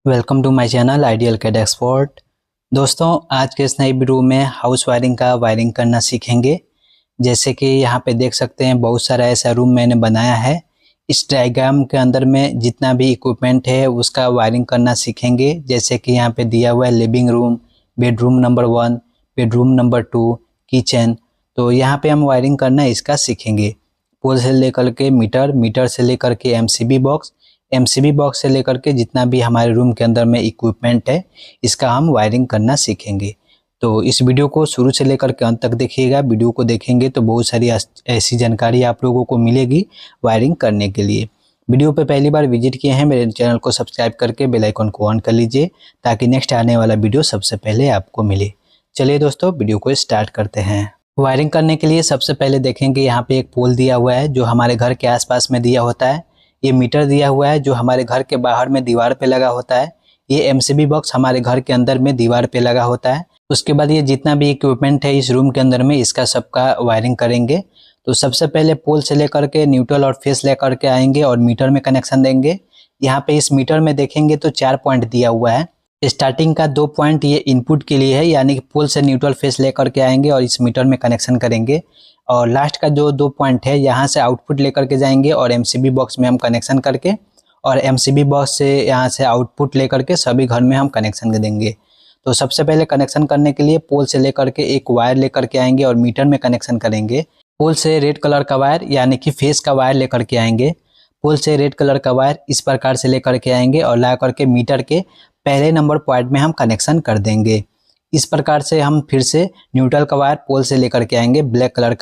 Welcome to my channel ideal CAD expert. दोस्तों, आज के इस नई वीडियो में हाउस वायरिंग का वायरिंग करना सीखेंगे। जैसे कि यहाँ पे देख सकते हैं, बहुत सारा ऐसा रूम मैंने बनाया है। इस डायग्राम के अंदर में जितना भी इक्विपमेंट है उसका वायरिंग करना सीखेंगे। जैसे कि यहाँ पे दिया हुआ है living room, bedroom number 1, bedroom number 2, kitchen. तो यहाँ पे हम वायरिंग करना इसका सीखेंगे। पोल से लेकर के मीटर, मीटर से लेकर के एमसीबी बॉक्स, एमसीबी बॉक्स से लेकर के जितना भी हमारे रूम के अंदर में इक्विपमेंट है इसका हम वायरिंग करना सीखेंगे। तो इस वीडियो को शुरू से लेकर के अंत तक देखिएगा। वीडियो को देखेंगे तो बहुत सारी ऐसी जानकारी आप लोगों को मिलेगी वायरिंग करने के लिए। वीडियो पे पहली बार विजिट किए हैं, मेरे चैनल को सब्सक्राइब करके बेल आइकन को ऑन कर लीजिए ताकि नेक्स्ट आने वाला वीडियो सबसे पहले आपको मिले। चलिए दोस्तों, वीडियो को स्टार्ट करते हैं। वायरिंग करने के लिए सबसे पहले देखेंगे यहाँ पे एक पोल दिया हुआ है जो हमारे घर के आसपास में दिया होता है। ये मीटर दिया हुआ है जो हमारे घर के बाहर में दीवार पे लगा होता है। ये एमसीबी बॉक्स हमारे घर के अंदर में दीवार पे लगा होता है। उसके बाद ये जितना भी इक्विपमेंट है इस रूम के अंदर में इसका सबका वायरिंग करेंगे। तो सबसे पहले पोल से लेकर के न्यूट्रल और फेस लेकर के आएंगे और मीटर में कनेक्शन देंगे। यहाँ पे इस मीटर में देखेंगे तो 4 पॉइंट दिया हुआ है। स्टार्टिंग का 2 पॉइंट ये इनपुट के लिए है, यानी कि पोल से न्यूट्रल फेस लेकर के आएंगे और इस मीटर में कनेक्शन करेंगे। और लास्ट का जो 2 पॉइंट है यहाँ से आउटपुट लेकर के जाएंगे और एमसीबी बॉक्स में हम कनेक्शन करके और एमसीबी बॉक्स से यहाँ से आउटपुट लेकर के सभी घर में हम कनेक्शन देंगे। तो सबसे पहले कनेक्शन करने के लिए पोल से लेकर के एक वायर लेकर के आएंगे और मीटर में कनेक्शन करेंगे। पोल से रेड कलर का वायर यानी कि फेस का वायर लेकर के आएंगे। पोल से रेड कलर का वायर इस प्रकार से लेकर के आएंगे और ला करके मीटर के पहले नंबर पॉइंट में हम कनेक्शन कर देंगे। इस प्रकार से हम फिर से न्यूट्रल का वायर पोल से लेकर के आएंगे। ब्लैक कलर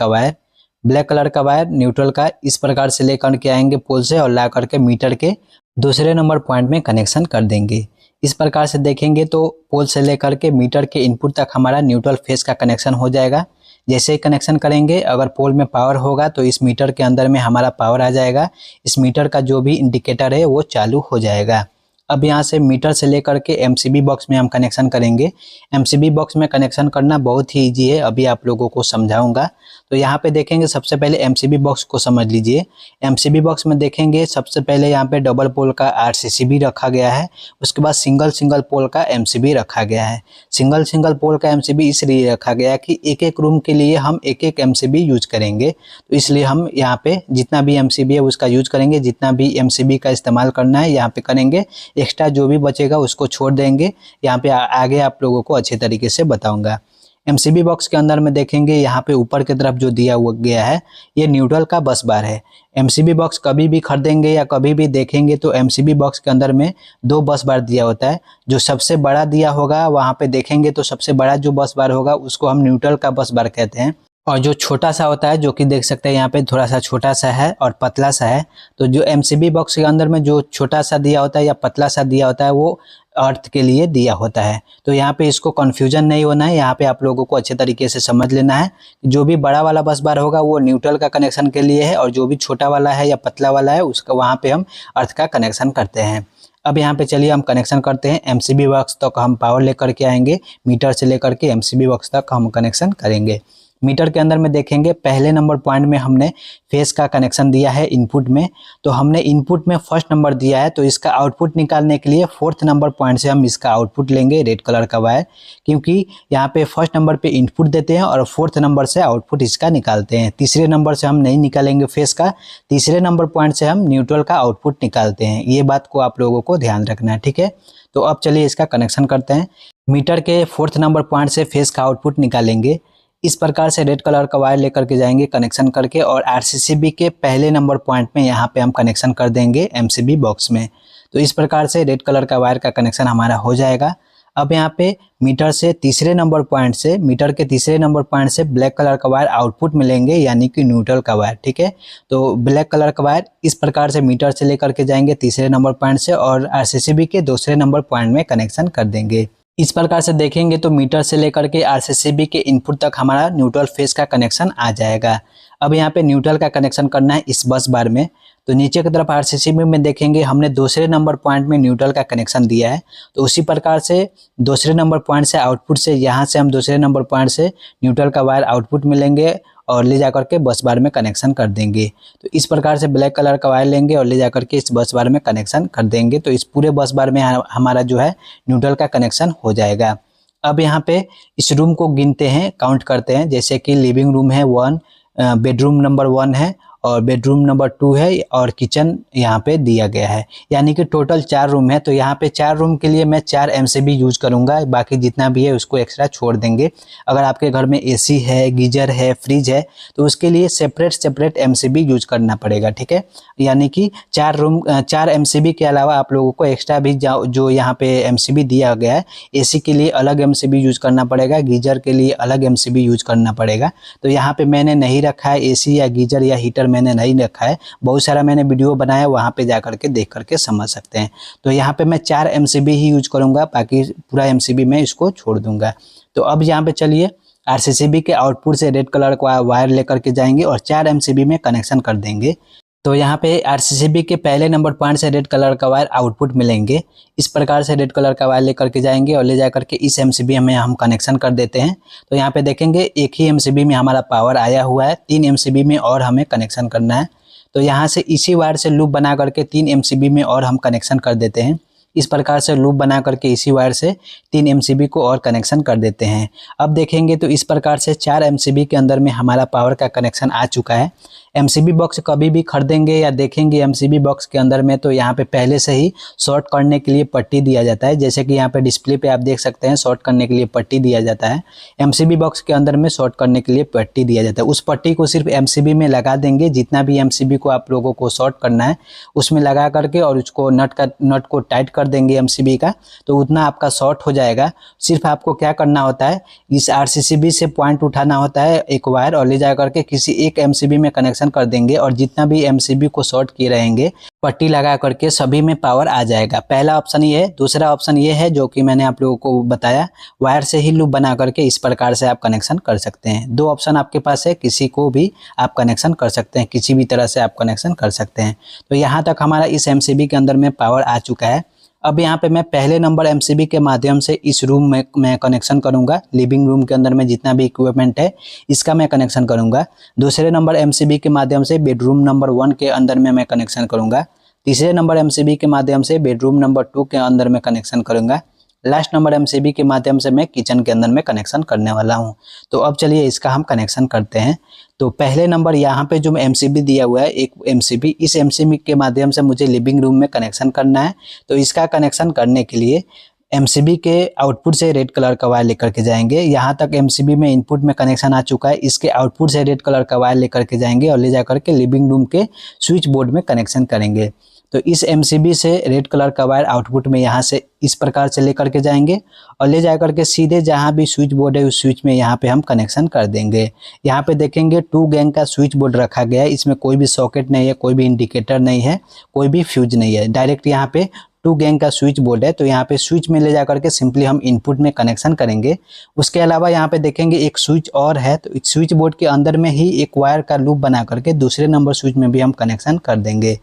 का वायर न्यूट्रल का इस प्रकार से लेकर के आएंगे पोल से और ला करके मीटर के दूसरे नंबर पॉइंट में कनेक्शन कर देंगे। इस प्रकार से देखेंगे तो पोल से लेकर के मीटर के इनपुट तक हमारा न्यूट्रल फेस का कनेक्शन हो जाएगा। जैसे ही कनेक्शन करेंगे, अगर पोल में पावर होगा तो इस मीटर के अंदर में हमारा पावर आ जाएगा। इस मीटर का जो भी इंडिकेटर है वो चालू हो जाएगा। अब यहाँ से मीटर से लेकर के एमसीबी बॉक्स में हम कनेक्शन करेंगे। एमसीबी बॉक्स में कनेक्शन करना बहुत ही इजी है, अभी आप लोगों को समझाऊंगा। तो यहाँ पे देखेंगे सबसे पहले एमसीबी बॉक्स को समझ लीजिए। एमसीबी बॉक्स में देखेंगे सबसे पहले यहाँ पे डबल पोल का आरसीसीबी रखा गया है। उसके बाद सिंगल पोल का एमसीबी रखा गया है। सिंगल पोल का एमसीबी इसलिए रखा गया कि एक एक रूम के लिए हम एक एक एमसीबी यूज करेंगे। तो इसलिए हम यहाँ पे जितना भी एमसीबी है उसका यूज करेंगे। जितना भी एमसीबी का इस्तेमाल करना है यहाँ पे करेंगे, एक्स्ट्रा जो भी बचेगा उसको छोड़ देंगे। यहाँ पे आगे आप लोगों को अच्छे तरीके से बताऊंगा। एमसीबी बॉक्स के अंदर में देखेंगे यहाँ पे ऊपर की तरफ जो दिया हुआ गया है ये न्यूट्रल का बस बार है। एमसीबी बॉक्स कभी भी खरीदेंगे या कभी भी देखेंगे तो एमसीबी बॉक्स के अंदर में 2 बस बार दिया होता है। जो सबसे बड़ा दिया होगा वहाँ पे देखेंगे तो सबसे बड़ा जो बस बार होगा उसको हम न्यूट्रल का बस बार कहते हैं। और जो छोटा सा होता है, जो कि देख सकते हैं यहाँ पे थोड़ा सा छोटा सा है और पतला सा है। तो जो एमसीबी बॉक्स के अंदर में जो छोटा सा दिया होता है या पतला सा दिया होता है वो अर्थ के लिए दिया होता है। तो यहाँ पे इसको कंफ्यूजन नहीं होना है, यहाँ पे आप लोगों को अच्छे तरीके से समझ लेना है। जो भी बड़ा वाला बस बार होगा वो न्यूट्रल का कनेक्शन के लिए है और जो भी छोटा वाला है या पतला वाला है उसका वहाँ पे हम अर्थ का कनेक्शन करते हैं। अब यहाँ पे चलिए हम कनेक्शन करते हैं। एमसीबी बॉक्स तक हम पावर लेकर के आएंगे, मीटर से लेकर के एमसीबी बॉक्स तक हम कनेक्शन करेंगे। मीटर के अंदर में देखेंगे पहले नंबर पॉइंट में हमने फेस का कनेक्शन दिया है इनपुट में। तो हमने इनपुट में फर्स्ट नंबर दिया है तो इसका आउटपुट निकालने के लिए 4th नंबर पॉइंट से हम इसका आउटपुट लेंगे, रेड कलर का वायर। क्योंकि यहाँ पे फर्स्ट नंबर पे इनपुट देते हैं और 4th नंबर से आउटपुट इसका निकालते हैं। तीसरे नंबर से हम नहीं निकालेंगे फेस का, तीसरे नंबर पॉइंट से हम न्यूट्रल का आउटपुट निकालते हैं। ये बात को आप लोगों को ध्यान रखना है, ठीक है। तो अब चलिए इसका कनेक्शन करते हैं। मीटर के 4th नंबर पॉइंट से फेस का आउटपुट निकालेंगे। इस प्रकार से रेड कलर का वायर लेकर के जाएंगे कनेक्शन करके और आरसीसीबी के पहले नंबर पॉइंट में यहाँ पे हम कनेक्शन कर देंगे एमसीबी बॉक्स में। तो इस प्रकार से रेड कलर का वायर का कनेक्शन हमारा हो जाएगा। अब यहाँ पे मीटर के तीसरे नंबर पॉइंट से ब्लैक कलर का वायर आउटपुट में लेंगे, यानी कि न्यूट्रल का वायर, ठीक है। तो ब्लैक कलर का वायर इस प्रकार से मीटर से लेकर के जाएंगे तीसरे नंबर पॉइंट से और आरसीसीबी के दूसरे नंबर पॉइंट में कनेक्शन कर देंगे। इस प्रकार से देखेंगे तो मीटर से लेकर के आरसीसीबी के इनपुट तक हमारा न्यूट्रल फेस का कनेक्शन आ जाएगा। अब यहाँ पे न्यूट्रल का कनेक्शन करना है इस बस बार में। तो नीचे की तरफ आरसीसीबी में देखेंगे हमने दूसरे नंबर पॉइंट में न्यूट्रल का कनेक्शन दिया है। तो उसी प्रकार से दूसरे नंबर पॉइंट से आउटपुट से यहाँ से हम दूसरे नंबर पॉइंट से न्यूट्रल का वायर आउटपुट में लेंगे और ले जा करके बस बार में कनेक्शन कर देंगे। तो इस प्रकार से ब्लैक कलर का वायर लेंगे और ले जा करके इस बस बार में कनेक्शन कर देंगे। तो इस पूरे बस बार में हमारा जो है न्यूट्रल का कनेक्शन हो जाएगा। अब यहाँ पे इस रूम को गिनते हैं, काउंट करते हैं। जैसे कि लिविंग रूम है 1, बेडरूम नंबर 1 है और बेडरूम नंबर 2 है और किचन यहाँ पे दिया गया है, यानी कि टोटल 4 रूम है। तो यहाँ पे 4 रूम के लिए मैं 4 MCB यूज करूँगा, बाकी जितना भी है उसको एक्स्ट्रा छोड़ देंगे। अगर आपके घर में AC है, गीजर है, फ्रिज है तो उसके लिए सेपरेट MCB यूज करना पड़ेगा, ठीक है। यानी कि 4 MCB के अलावा आप लोगों को एक्स्ट्रा भी जो यहाँ पे MCB दिया गया है, AC के लिए अलग MCB यूज करना पड़ेगा, गीजर के लिए अलग MCB यूज करना पड़ेगा। तो यहाँ पे मैंने नहीं रखा है AC या गीजर या हीटर मैंने नहीं रखा है, बहुत सारा मैंने वीडियो बनाया, वहाँ पे जा करके देख करके समझ सकते हैं। तो यहाँ पे मैं 4 MCB ही यूज करूँगा, बाकी पूरा MCB मैं इसको छोड़ दूंगा। तो अब यहाँ पे चलिए RCCB के आउटपुट से रेड कलर का वायर लेकर के जाएंगे और 4 MCB में कनेक्शन कर देंगे। तो यहाँ पे RCCB के पहले नंबर पॉइंट से रेड कलर का वायर आउटपुट मिलेंगे। इस प्रकार से रेड कलर का वायर लेकर के जाएंगे और ले जा करके इस MCB में हम कनेक्शन कर देते हैं। तो यहाँ पे देखेंगे एक ही MCB में हमारा पावर आया हुआ है, 3 MCB में और हमें कनेक्शन करना है। तो यहाँ से इसी वायर से लूप बना करके 3 MCB में और हम कनेक्शन कर देते हैं। इस प्रकार से लूप बना करके इसी वायर से 3 MCB को और कनेक्शन कर देते हैं। अब देखेंगे तो इस प्रकार से 4 MCB के अंदर में हमारा पावर का कनेक्शन आ चुका है। MCB बॉक्स कभी भी खरीदेंगे या देखेंगे MCB बॉक्स के अंदर में तो यहाँ पे पहले से ही शॉर्ट करने के लिए पट्टी दिया जाता है। जैसे कि यहाँ पे डिस्प्ले पे आप देख सकते हैं, शॉर्ट करने के लिए पट्टी दिया जाता है। MCB बॉक्स के अंदर में शॉर्ट करने के लिए पट्टी दिया जाता है। उस पट्टी को सिर्फ MCB में लगा देंगे, जितना भी MCB को आप लोगों को शॉर्ट करना है उसमें लगा करके और उसको नट को टाइट कर देंगे MCB का, तो उतना आपका शॉर्ट हो जाएगा। सिर्फ आपको क्या करना होता है, इस RCCB से पॉइंट उठाना होता है एक वायर और ले जा करके किसी एक MCB में कनेक्शन कर देंगे और जितना भी MCB को शॉर्ट किए रहेंगे पट्टी लगा करके सभी में पावर आ जाएगा। पहला ऑप्शन ये है। दूसरा ऑप्शन ये है जो कि मैंने आप लोगों को बताया, वायर से ही लूप बना करके इस प्रकार से आप कनेक्शन कर सकते हैं। 2 ऑप्शन आपके पास है, किसी को भी आप कनेक्शन कर सकते हैं, किसी भी तरह से आप कनेक्शन कर सकते हैं। तो यहाँ तक हमारा इस MCB के अंदर में पावर आ चुका है। अब यहाँ पे मैं पहले नंबर MCB के माध्यम से इस रूम में मैं कनेक्शन करूँगा। लिविंग रूम के अंदर में जितना भी इक्विपमेंट है इसका मैं कनेक्शन करूँगा। दूसरे नंबर MCB के माध्यम से बेडरूम नंबर 1 के अंदर में मैं कनेक्शन करूँगा। तीसरे नंबर MCB के माध्यम से बेडरूम नंबर 2 के अंदर में कनेक्शन करूँगा। लास्ट नंबर MCB के माध्यम से मैं किचन के अंदर में कनेक्शन करने वाला हूं। तो अब चलिए इसका हम कनेक्शन करते हैं। तो पहले नंबर यहाँ पे जो MCB दिया हुआ है, एक MCB, इस MCB के माध्यम से मुझे लिविंग रूम में कनेक्शन करना है। तो इसका कनेक्शन करने के लिए MCB के आउटपुट से रेड कलर का वायर लेकर के जाएंगे। यहाँ तक MCB में इनपुट में कनेक्शन आ चुका है, इसके आउटपुट से रेड कलर का वायर लेकर के जाएंगे और ले जा करके लिविंग रूम के स्विच बोर्ड में कनेक्शन करेंगे। तो इस MCB से रेड कलर का वायर आउटपुट में यहाँ से इस प्रकार से लेकर के जाएंगे और ले जा करके सीधे जहाँ भी स्विच बोर्ड है उस स्विच में यहाँ पे हम कनेक्शन कर देंगे। यहाँ पे देखेंगे 2 गैंग का स्विच बोर्ड रखा गया है, इसमें कोई भी सॉकेट नहीं है, कोई भी इंडिकेटर नहीं है, कोई भी फ्यूज नहीं है, डायरेक्ट यहाँ पे 2 गैंग का स्विच बोर्ड है। तो यहाँ पे स्विच में ले जा करके सिंपली हम इनपुट में कनेक्शन करेंगे। उसके अलावा यहाँ पे देखेंगे एक स्विच और है, तो स्विच बोर्ड के अंदर में ही एक वायर का लूप बना करके दूसरे नंबर स्विच में भी हम कनेक्शन कर देंगे।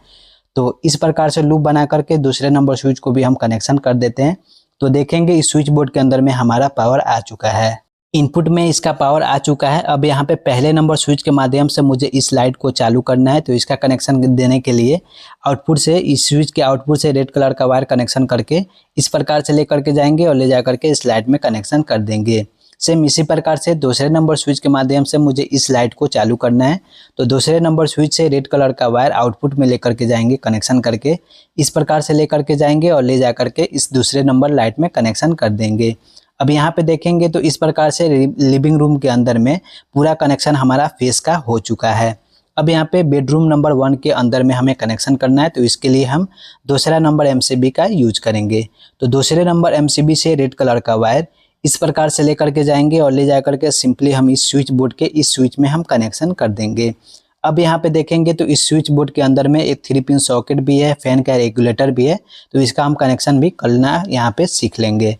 तो इस प्रकार से लूप बना करके दूसरे नंबर स्विच को भी हम कनेक्शन कर देते हैं। तो देखेंगे इस स्विच बोर्ड के अंदर में हमारा पावर आ चुका है, इनपुट में इसका पावर आ चुका है। अब यहाँ पे पहले नंबर स्विच के माध्यम से मुझे इस लाइट को चालू करना है। तो इसका कनेक्शन देने के लिए आउटपुट से, इस स्विच के आउटपुट से रेड कलर का वायर कनेक्शन करके इस प्रकार से लेकर के जाएंगे और ले जा करके इस लाइट में कनेक्शन कर देंगे। सेम इसी प्रकार से दूसरे नंबर स्विच के माध्यम से मुझे इस लाइट को चालू करना है। तो दूसरे नंबर स्विच से रेड कलर का वायर आउटपुट में लेकर के जाएंगे, कनेक्शन करके इस प्रकार से लेकर के जाएंगे और ले जा करके इस दूसरे नंबर लाइट में कनेक्शन कर देंगे। अब यहाँ पे देखेंगे तो इस प्रकार से लिविंग रूम के अंदर में पूरा कनेक्शन हमारा फेस का हो चुका है। अब यहाँ पे बेडरूम नंबर 1 के अंदर में हमें कनेक्शन करना है। तो इसके लिए हम दूसरा नंबर MCB का यूज करेंगे। तो दूसरे नंबर MCB से रेड कलर का वायर इस प्रकार से लेकर के जाएंगे और ले जा करके सिंपली हम इस स्विच बोर्ड के इस स्विच में हम कनेक्शन कर देंगे। अब यहाँ पे देखेंगे तो इस स्विच बोर्ड के अंदर में एक 3 पिन सॉकेट भी है, फैन का रेगुलेटर भी है। तो इसका हम कनेक्शन भी करना यहाँ पे सीख लेंगे।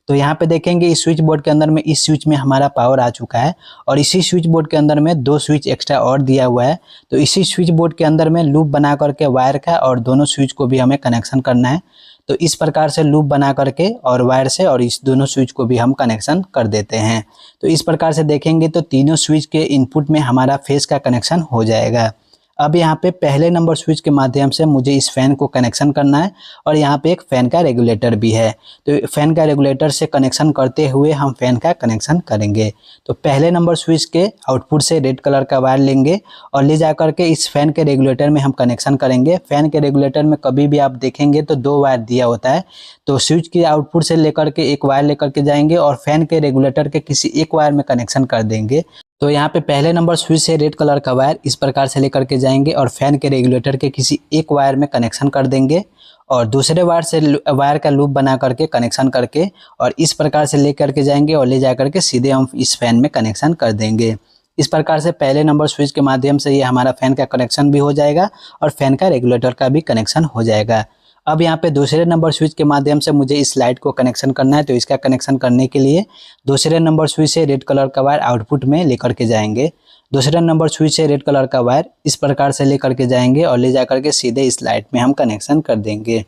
तो यहाँ पे देखेंगे इस स्विच बोर्ड के अंदर में इस स्विच में हमारा पावर आ चुका है और इसी स्विच बोर्ड के अंदर में 2 स्विच एक्स्ट्रा और दिया हुआ है। तो इसी स्विच बोर्ड के अंदर में लूप बना करके वायर का और दोनों स्विच को भी हमें कनेक्शन करना है। तो इस प्रकार से लूप बना करके और वायर से और इस दोनों स्विच को भी हम कनेक्शन कर देते हैं। तो इस प्रकार से देखेंगे तो तीनों स्विच के इनपुट में हमारा फेस का कनेक्शन हो जाएगा। अब यहाँ पे पहले नंबर स्विच के माध्यम से मुझे इस फैन को कनेक्शन करना है और यहाँ पे एक फैन का रेगुलेटर भी है। तो फैन का रेगुलेटर से कनेक्शन करते हुए हम फैन का कनेक्शन करेंगे। तो पहले नंबर स्विच के आउटपुट से रेड कलर का वायर लेंगे और ले जा करके इस फैन के रेगुलेटर में हम कनेक्शन करेंगे। फैन के रेगुलेटर में कभी भी आप देखेंगे तो 2 वायर दिया होता है। तो स्विच के आउटपुट से लेकर के एक वायर लेकर के जाएंगे और फैन के रेगुलेटर के किसी एक वायर में कनेक्शन कर देंगे। तो यहाँ पे पहले नंबर स्विच से रेड कलर का वायर इस प्रकार से लेकर के जाएंगे और फैन के रेगुलेटर के किसी एक वायर में कनेक्शन कर देंगे और दूसरे वायर से वायर का लूप बना करके कनेक्शन करके और इस प्रकार से लेकर के जाएंगे और ले जा करके सीधे हम इस फैन में कनेक्शन कर देंगे। इस प्रकार से पहले नंबर स्विच के माध्यम से ये हमारा फैन का कनेक्शन भी हो जाएगा और फैन का रेगुलेटर का भी कनेक्शन हो जाएगा। अब यहाँ पे दूसरे नंबर स्विच के माध्यम से मुझे इस लाइट को कनेक्शन करना है। तो इसका कनेक्शन करने के लिए दूसरे नंबर स्विच से रेड कलर का वायर आउटपुट में लेकर के जाएंगे। दूसरे नंबर स्विच से रेड कलर का वायर इस प्रकार से लेकर के जाएंगे और ले जा करके सीधे इस लाइट में हम कनेक्शन कर देंगे।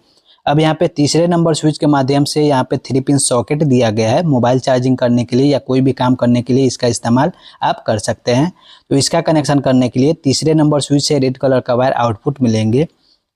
अब यहाँ पे तीसरे नंबर स्विच के माध्यम से यहाँ पे 3 पिन सॉकेट दिया गया है। मोबाइल चार्जिंग करने के लिए या कोई भी काम करने के लिए इसका इस्तेमाल आप कर सकते हैं। तो इसका कनेक्शन करने के लिए तीसरे नंबर स्विच से रेड कलर का वायर आउटपुट में लेंगे।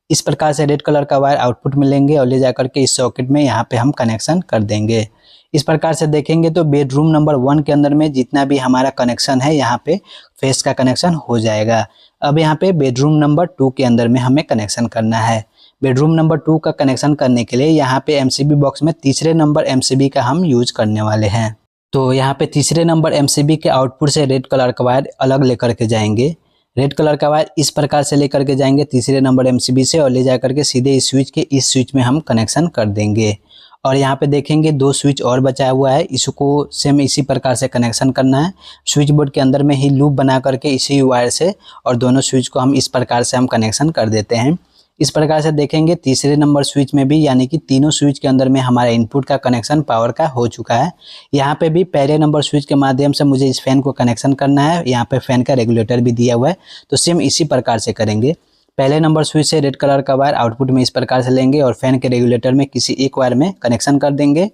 इस प्रकार से रेड कलर का वायर आउटपुट में लेंगे और ले जा करके इस सॉकेट में यहाँ पे हम कनेक्शन कर देंगे। इस प्रकार से देखेंगे तो बेडरूम नंबर 1 के अंदर में जितना भी हमारा कनेक्शन है यहाँ पे फेस का कनेक्शन हो जाएगा। अब यहाँ पे बेडरूम नंबर 2 के अंदर में हमें कनेक्शन करना है। बेडरूम नंबर 2 का कनेक्शन करने के लिए यहाँ पे एमसीबी बॉक्स में तीसरे नंबर एमसीबी का हम यूज करने वाले हैं। तो यहाँ पे तीसरे नंबर एमसीबी के आउटपुट से रेड कलर का वायर अलग लेकर के जाएंगे। रेड कलर का वायर इस प्रकार से लेकर के जाएंगे तीसरे नंबर एमसीबी से और ले जा करके सीधे इस स्विच के इस स्विच में हम कनेक्शन कर देंगे। और यहाँ पे देखेंगे 2 स्विच और बचा हुआ है, इसको सेम इसी प्रकार से कनेक्शन करना है। स्विच बोर्ड के अंदर में ही लूप बना करके इसी वायर से और दोनों स्विच को हम इस प्रकार से हम कनेक्शन कर देते हैं। इस प्रकार से देखेंगे तीसरे नंबर स्विच में भी यानी कि तीनों स्विच के अंदर में हमारा इनपुट का कनेक्शन पावर का हो चुका है। यहाँ पे भी पहले नंबर स्विच के माध्यम से मुझे इस फैन को कनेक्शन करना है। यहाँ पे फैन का रेगुलेटर भी दिया हुआ है, तो सेम इसी प्रकार से करेंगे। पहले नंबर स्विच से रेड कलर का वायर आउटपुट में इस प्रकार से लेंगे और फैन के रेगुलेटर में किसी एक वायर में कनेक्शन कर देंगे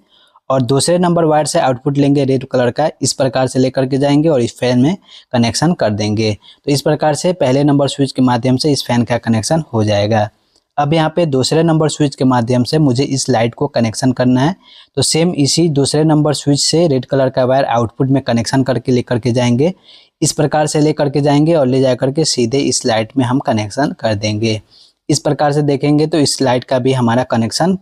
और दूसरे नंबर वायर से आउटपुट लेंगे रेड कलर का, इस प्रकार से लेकर के जाएंगे और इस फैन में कनेक्शन कर देंगे। तो इस प्रकार से पहले नंबर स्विच के माध्यम से इस फैन का कनेक्शन हो जाएगा। अब यहाँ पे दूसरे नंबर स्विच के माध्यम से मुझे इस लाइट को कनेक्शन करना है। तो सेम इसी दूसरे नंबर स्विच से रेड कलर का वायर आउटपुट में कनेक्शन करके लेकर के जाएंगे। इस प्रकार से लेकर के जाएंगे और ले जा करके सीधे इस लाइट में हम कनेक्शन कर देंगे। इस प्रकार से देखेंगे तो इस लाइट का भी हमारा कनेक्शन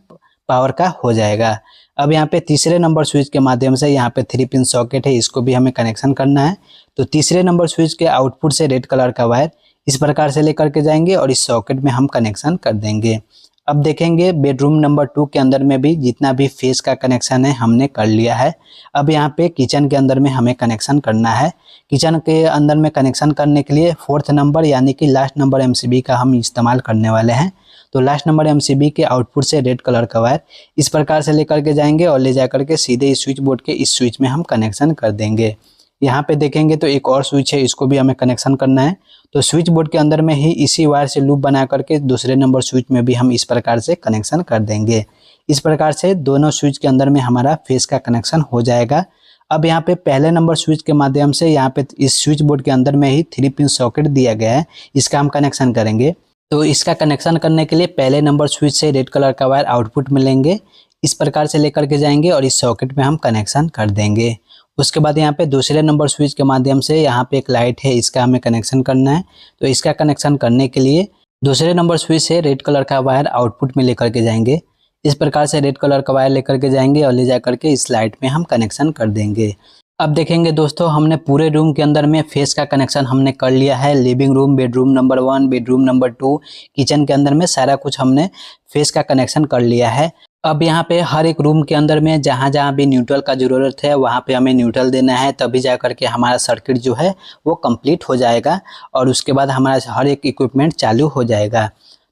पावर का हो जाएगा। अब यहाँ पे तीसरे नंबर स्विच के माध्यम से यहाँ पे 3 पिन सॉकेट है, इसको भी हमें कनेक्शन करना है। तो तीसरे नंबर स्विच के आउटपुट से रेड कलर का वायर इस प्रकार से लेकर के जाएंगे और इस सॉकेट में हम कनेक्शन कर देंगे। अब देखेंगे बेडरूम नंबर 2 के अंदर में भी जितना भी फेस का कनेक्शन है हमने कर लिया है। अब यहाँ पे किचन के अंदर में हमें कनेक्शन करना है। किचन के अंदर में कनेक्शन करने के लिए 4th नंबर यानी कि लास्ट नंबर एमसीबी का हम इस्तेमाल करने वाले हैं। तो लास्ट नंबर एमसीबी के आउटपुट से रेड कलर का वायर इस प्रकार से लेकर के जाएंगे और ले जा करके सीधे इस स्विच बोर्ड के इस स्विच में हम कनेक्शन कर देंगे। यहाँ पे देखेंगे तो एक और स्विच है, इसको भी हमें कनेक्शन करना है। तो स्विच बोर्ड के अंदर में ही इसी वायर से लूप बना करके दूसरे नंबर स्विच में भी हम इस प्रकार से कनेक्शन कर देंगे। इस प्रकार से दोनों स्विच के अंदर में हमारा फेस का कनेक्शन हो जाएगा। अब यहाँ पे पहले नंबर स्विच के माध्यम से यहाँ पे इस स्विच बोर्ड के अंदर में ही 3 पिन सॉकेट दिया गया है, इसका हम कनेक्शन करेंगे। तो इसका कनेक्शन करने के लिए पहले नंबर स्विच से रेड कलर का वायर आउटपुट में लेंगे, इस प्रकार से लेकर के जाएंगे और इस सॉकेट में हम कनेक्शन कर देंगे। उसके बाद यहाँ पे दूसरे नंबर स्विच के माध्यम से यहाँ पे एक लाइट है, इसका हमें कनेक्शन करना है। तो इसका कनेक्शन करने के लिए दूसरे नंबर स्विच से रेड कलर का वायर आउटपुट में लेकर के जाएंगे। इस प्रकार से रेड कलर का वायर लेकर के जाएंगे और ले जा करके इस लाइट में हम कनेक्शन कर देंगे। अब देखेंगे दोस्तों, हमने पूरे रूम के अंदर में फेस का कनेक्शन हमने कर लिया है। Living room, bedroom number 1, bedroom number 2, kitchen के अंदर में सारा कुछ हमने फेस का कनेक्शन कर लिया है। अब यहाँ पे हर एक रूम के अंदर में जहाँ जहाँ भी न्यूट्रल का ज़रूरत है वहाँ पे हमें न्यूट्रल देना है, तभी जा करके हमारा सर्किट जो है वो कंप्लीट हो जाएगा और उसके बाद हमारा हर एक इक्विपमेंट चालू हो जाएगा।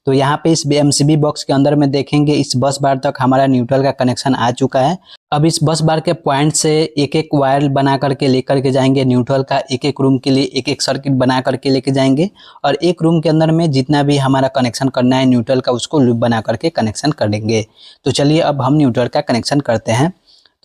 तो यहाँ पे इस एमसीबी बॉक्स के अंदर में देखेंगे इस बस बार तक हमारा न्यूट्रल का कनेक्शन आ चुका है। अब इस बस बार के पॉइंट से एक एक वायर बना करके लेकर के जाएंगे न्यूट्रल का, एक एक रूम के लिए एक एक सर्किट बना करके लेके जाएंगे और एक रूम के अंदर में जितना भी हमारा कनेक्शन करना है न्यूट्रल का उसको लूप बना करके कनेक्शन कर देंगे। तो चलिए अब हम न्यूट्रल का कनेक्शन करते हैं।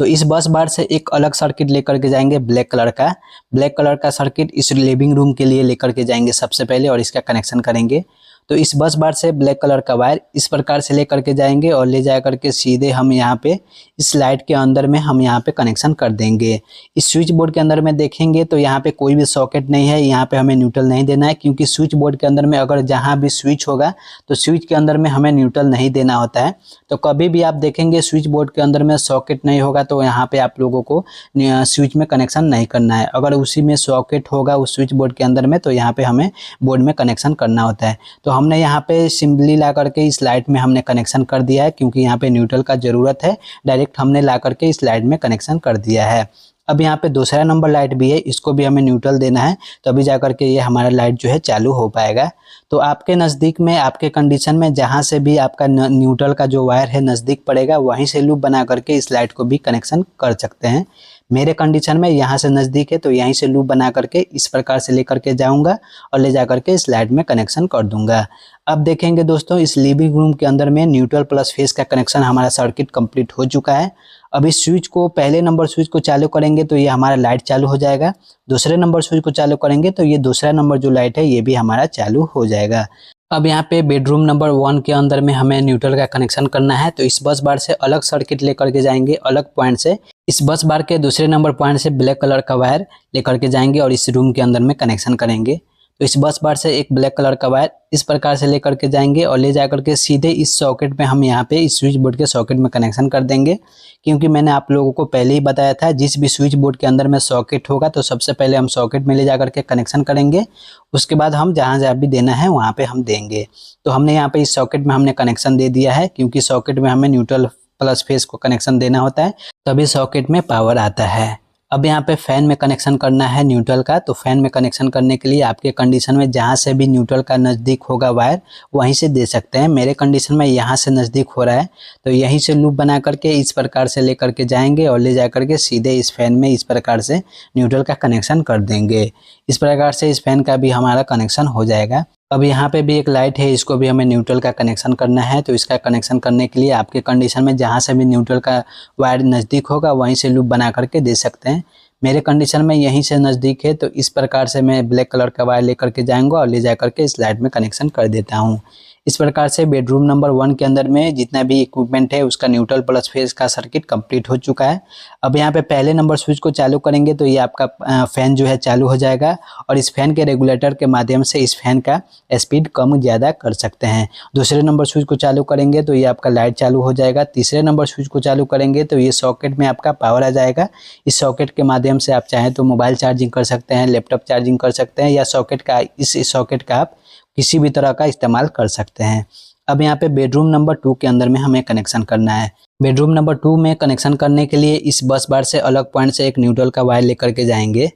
तो इस बस बार से एक अलग सर्किट लेकर के जाएंगे ब्लैक कलर का सर्किट इस लिविंग रूम के लिए लेकर के जाएंगे सबसे पहले और इसका कनेक्शन करेंगे। तो इस बस बार से ब्लैक कलर का वायर इस प्रकार से लेकर के जाएंगे और ले जा करके सीधे हम यहाँ पे इस लाइट के अंदर में हम यहाँ पे कनेक्शन कर देंगे। इस स्विच बोर्ड के अंदर में देखेंगे तो यहाँ पे कोई भी सॉकेट नहीं है, यहाँ पे हमें न्यूट्रल नहीं देना है क्योंकि स्विच बोर्ड के अंदर में अगर जहाँ भी स्विच होगा तो स्विच के अंदर में हमें न्यूट्रल नहीं देना होता है। तो कभी भी आप देखेंगे स्विच बोर्ड के अंदर में सॉकेट नहीं होगा तो यहाँ पे आप लोगों को स्विच में कनेक्शन नहीं करना है। अगर उसी में सॉकेट होगा उस स्विच बोर्ड के अंदर में तो यहाँ पे हमें बोर्ड में कनेक्शन करना होता है। तो हमने यहाँ पे सिंपली ला करके इस लाइट में हमने कनेक्शन कर दिया है क्योंकि यहाँ पे न्यूट्रल का ज़रूरत है, डायरेक्ट हमने ला करके इस लाइट में कनेक्शन कर दिया है। अब यहाँ पे दूसरा नंबर लाइट भी है, इसको भी हमें न्यूट्रल देना है तभी जा करके ये हमारा लाइट जो है चालू हो पाएगा। तो आपके नज़दीक में आपके कंडीशन में जहाँ से भी आपका न्यूट्रल का जो वायर है नज़दीक पड़ेगा वहीं से लूप बना करके इस लाइट को भी कनेक्शन कर सकते हैं। मेरे कंडीशन में यहाँ से नज़दीक है तो यहीं से लूप बना करके इस प्रकार से लेकर के जाऊँगा और ले जा करके इस लाइट में कनेक्शन कर दूँगा। अब देखेंगे दोस्तों इस लिविंग रूम के अंदर में न्यूट्रल प्लस फेस का कनेक्शन हमारा सर्किट कंप्लीट हो चुका है। अब इस स्विच को पहले नंबर स्विच को चालू करेंगे तो ये हमारा लाइट चालू हो जाएगा, दूसरे नंबर स्विच को चालू करेंगे तो ये दूसरा नंबर जो लाइट है ये भी हमारा चालू हो जाएगा। अब यहाँ पे बेडरूम नंबर 1 के अंदर में हमें न्यूट्रल का कनेक्शन करना है तो इस बस बार से अलग सर्किट लेकर के जाएंगे, अलग पॉइंट से इस बस बार के दूसरे नंबर पॉइंट से ब्लैक कलर का वायर लेकर के जाएंगे और इस रूम के अंदर में कनेक्शन करेंगे। तो इस बस बार से एक ब्लैक कलर का वायर इस प्रकार से लेकर के जाएंगे और ले जा करके सीधे इस सॉकेट में हम यहाँ पे इस स्विच बोर्ड के सॉकेट में कनेक्शन कर देंगे। क्योंकि मैंने आप लोगों को पहले ही बताया था जिस भी स्विच बोर्ड के अंदर में सॉकेट होगा तो सबसे पहले हम सॉकेट में ले जा करके कनेक्शन करेंगे, उसके बाद हम जहाँ जहाँ भी देना है वहाँ पे हम देंगे। तो हमने यहाँ पे इस सॉकेट में हमने कनेक्शन दे दिया है क्योंकि सॉकेट में हमें न्यूट्रल प्लस फेस को कनेक्शन देना होता है तभी सॉकेट में पावर आता है। अब यहाँ पे फैन में कनेक्शन करना है न्यूट्रल का। तो फैन में कनेक्शन करने के लिए आपके कंडीशन में जहाँ से भी न्यूट्रल का नज़दीक होगा वायर वहीं से दे सकते हैं। मेरे कंडीशन में यहाँ से नज़दीक हो रहा है तो यहीं से लूप बना करके इस प्रकार से लेकर के जाएंगे और ले जा करके सीधे इस फैन में इस प्रकार से न्यूट्रल का कनेक्शन कर देंगे। इस प्रकार से इस फैन का भी हमारा कनेक्शन हो जाएगा। अब यहाँ पे भी एक लाइट है, इसको भी हमें न्यूट्रल का कनेक्शन करना है। तो इसका कनेक्शन करने के लिए आपके कंडीशन में जहाँ से भी न्यूट्रल का वायर नज़दीक होगा वहीं से लूप बना करके दे सकते हैं। मेरे कंडीशन में यहीं से नज़दीक है तो इस प्रकार से मैं ब्लैक कलर का वायर लेकर के जाऊँगा और ले जा करके इस लाइट में कनेक्शन कर देता हूँ। इस प्रकार से बेडरूम नंबर 1 के अंदर में जितना भी इक्विपमेंट है उसका न्यूट्रल प्लस फेस का सर्किट कंप्लीट हो चुका है। अब यहाँ पे पहले नंबर स्विच को चालू करेंगे तो ये आपका फ़ैन जो है चालू हो जाएगा और इस फैन के रेगुलेटर के माध्यम से इस फैन का स्पीड कम ज़्यादा कर सकते हैं। दूसरे नंबर स्विच को चालू करेंगे तो ये आपका लाइट चालू हो जाएगा। तीसरे नंबर स्विच को चालू करेंगे तो ये सॉकेट में आपका पावर आ जाएगा। इस सॉकेट के माध्यम से आप चाहें तो मोबाइल चार्जिंग कर सकते हैं, लैपटॉप चार्जिंग कर सकते हैं या सॉकेट का इस सॉकेट का आप किसी भी तरह का इस्तेमाल कर सकते हैं। अब यहाँ पे बेडरूम नंबर 2 के अंदर में हमें कनेक्शन करना है। बेडरूम नंबर 2 में कनेक्शन करने के लिए इस बस बार से अलग पॉइंट से एक न्यूट्रल का वायर लेकर के जाएंगे।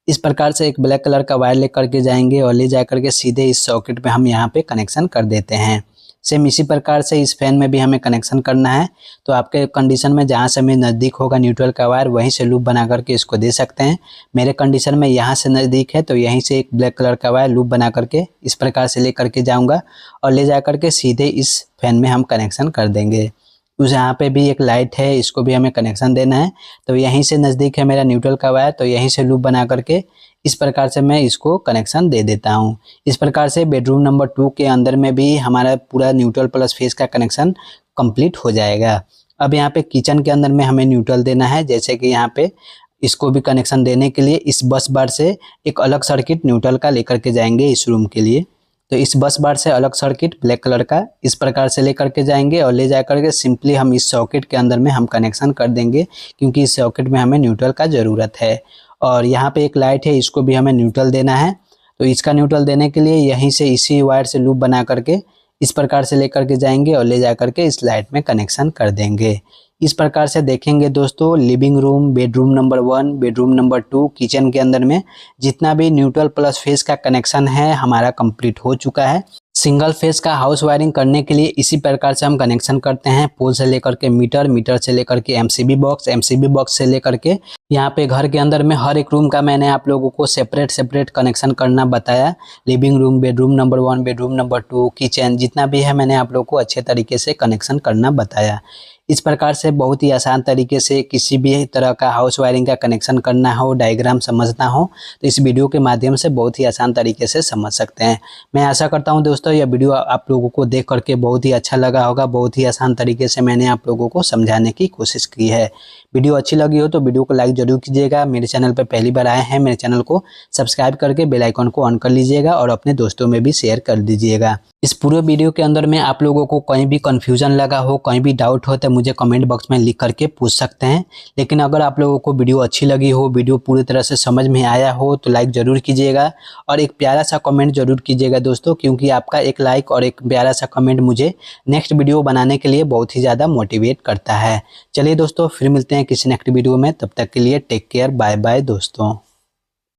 इस प्रकार से एक ब्लैक कलर का वायर लेकर के जाएंगे और ले जा करके सीधे इस सॉकेट पे हम यहाँ पे कनेक्शन कर देते हैं। सेम इसी प्रकार से इस फैन में भी हमें कनेक्शन करना है। तो आपके कंडीशन में जहाँ से हमें नज़दीक होगा न्यूट्रल का वायर वहीं से लूप बना करके इसको दे सकते हैं। मेरे कंडीशन में यहाँ से नज़दीक है तो यहीं से एक ब्लैक कलर का वायर लूप बना करके इस प्रकार से ले करके जाऊँगा और ले जा करके सीधे इस फैन में हम कनेक्शन कर देंगे। उस यहाँ पे भी एक लाइट है, इसको भी हमें कनेक्शन देना है। तो यहीं से नज़दीक है मेरा न्यूट्रल का वायर तो यहीं से लूप बना करके इस प्रकार से मैं इसको कनेक्शन दे देता हूँ। इस प्रकार से बेडरूम नंबर 2 के अंदर में भी हमारा पूरा न्यूट्रल प्लस फेस का कनेक्शन कंप्लीट हो जाएगा। अब यहाँ पे किचन के अंदर में हमें न्यूट्रल देना है। जैसे कि यहाँ पे इसको भी कनेक्शन देने के लिए इस बस बार से एक अलग सर्किट न्यूट्रल का लेकर के जाएंगे इस रूम के लिए। तो इस बस बार से अलग सर्किट ब्लैक कलर का इस प्रकार से लेकर के जाएंगे और ले जा करके सिंपली हम इस सॉकेट के अंदर में हम कनेक्शन कर देंगे क्योंकि इस सॉकेट में हमें न्यूट्रल का ज़रूरत है। और यहाँ पे एक लाइट है, इसको भी हमें न्यूट्रल देना है। तो इसका न्यूट्रल देने के लिए यहीं से इसी वायर से लूप बना करके इस प्रकार से लेकर के जाएंगे और ले जा करके इस लाइट में कनेक्शन कर देंगे। इस प्रकार से देखेंगे दोस्तों living room, bedroom number 1, bedroom number 2, kitchen के अंदर में जितना भी न्यूट्रल प्लस फेस का कनेक्शन है हमारा कंप्लीट हो चुका है। सिंगल फेज का हाउस वायरिंग करने के लिए इसी प्रकार से हम कनेक्शन करते हैं, पोल से लेकर के मीटर, मीटर से लेकर के एमसीबी बॉक्स, एमसीबी बॉक्स से लेकर के यहाँ पे घर के अंदर में हर एक रूम का मैंने आप लोगों को सेपरेट कनेक्शन करना बताया। Living room, bedroom number 1, bedroom number 2, kitchen, जितना भी है मैंने आप लोगों को अच्छे तरीके से कनेक्शन करना बताया। इस प्रकार से बहुत ही आसान तरीके से किसी भी तरह का हाउस वायरिंग का कनेक्शन करना हो, डायग्राम समझना हो तो इस वीडियो के माध्यम से बहुत ही आसान तरीके से समझ सकते हैं। मैं आशा करता हूं दोस्तों यह वीडियो आप लोगों को देख करके बहुत ही अच्छा लगा होगा। बहुत ही आसान तरीके से मैंने आप लोगों को समझाने की कोशिश की है। वीडियो अच्छी लगी हो तो वीडियो को लाइक जरूर कीजिएगा। मेरे चैनल पर पहली बार आए हैं, मेरे चैनल को सब्सक्राइब करके बेल आइकन को ऑन कर लीजिएगा और अपने दोस्तों में भी शेयर कर दीजिएगा। इस पूरे वीडियो के अंदर में आप लोगों को कहीं भी कंफ्यूजन लगा हो, कहीं भी डाउट हो तो मुझे कमेंट बॉक्स में लिख करके पूछ सकते हैं। लेकिन अगर आप लोगों को वीडियो अच्छी लगी हो, वीडियो पूरी तरह से समझ में आया हो तो लाइक जरूर कीजिएगा और एक प्यारा सा कमेंट जरूर कीजिएगा दोस्तों, क्योंकि आपका एक लाइक और एक प्यारा सा कमेंट मुझे नेक्स्ट वीडियो बनाने के लिए बहुत ही ज़्यादा मोटिवेट करता है। चलिए दोस्तों, फिर मिलते हैं किसी नेक्स्ट वीडियो में। तब तक के लिए टेक केयर, बाय बाय दोस्तों।